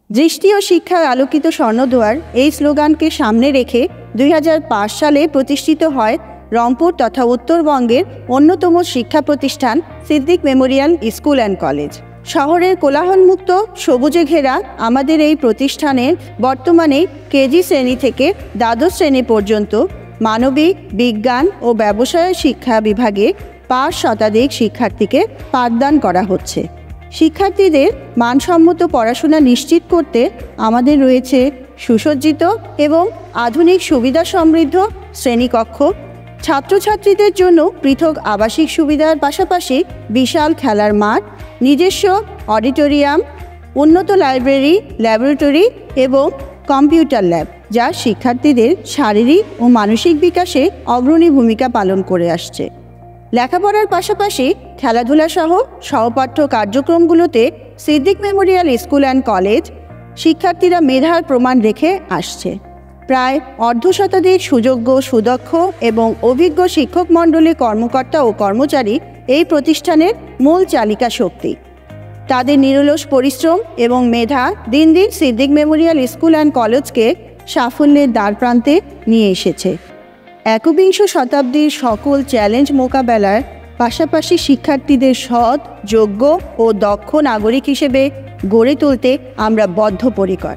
দৃষ্টি ও শিক্ষায় আলোকিত স্বর্ণদুয়ার এই স্লোগানকে সামনে রেখে 2005 সালে প্রতিষ্ঠিত হয় রংপুর তথা উত্তরবঙ্গের অন্যতম শিক্ষা প্রতিষ্ঠান Siddique memorial school and college. শহরের কোলাহলমুক্ত সবুজে ঘেরা আমাদের এই প্রতিষ্ঠানের বর্তমানে কেজি শ্রেণী থেকে দ্বাদশ শ্রেণী পর্যন্ত মানবিক, বিজ্ঞান ও ব্যবসায় শিক্ষা বিভাগে 5 শতাধিক শিক্ষার্থীকে পাঠদান করা হচ্ছে। শিক্ষার্থীদের মানসম্মত পড়াশোনা নিশ্চিত করতে আমাদের রয়েছে সুসজ্জিত এবং আধুনিক সুবিধা সমৃদ্ধ শ্রেণীকক্ষ, ছাত্রছাত্রীদের জন্য পৃথক আবাসিক সুবিধার পাশাপাশি বিশাল খেলার মাঠ, নিজস্ব অডিটোরিয়াম, উন্নত লাইব্রেরি, ল্যাবরেটরি এবং কম্পিউটার ল্যাব, যা শিক্ষার্থীদের শারীরিক ও মানসিক বিকাশে অগ্রণী ভূমিকা পালন করে আসছে। লেখাপড়ার পাশাপাশি খেলাধুলা সহ সহপাঠ্য কার্যক্রমগুলোতে Siddique memorial school and college শিক্ষার্থীরা মেধার প্রমাণ রেখে আসছে। প্রায় অর্ধশতাধিক সুযোগ্য, সুদক্ষ এবং অভিজ্ঞ শিক্ষক মণ্ডলী, কর্মকর্তা ও কর্মচারী এই প্রতিষ্ঠানের মূল চালিকা শক্তি। তাদের নিরলস পরিশ্রম এবং মেধা দিন দিন সিদ্দিক মেমোরিয়াল স্কুল অ্যান্ড কলেজকে সাফল্যের দ্বারপ্রান্তে নিয়ে এসেছে। একবিংশ শতাব্দীর সকল চ্যালেঞ্জ মোকাবেলার পাশাপাশি শিক্ষার্থীদের সৎ, যোগ্য ও দক্ষ নাগরিক হিসেবে গড়ে তুলতে আমরা বদ্ধপরিকর।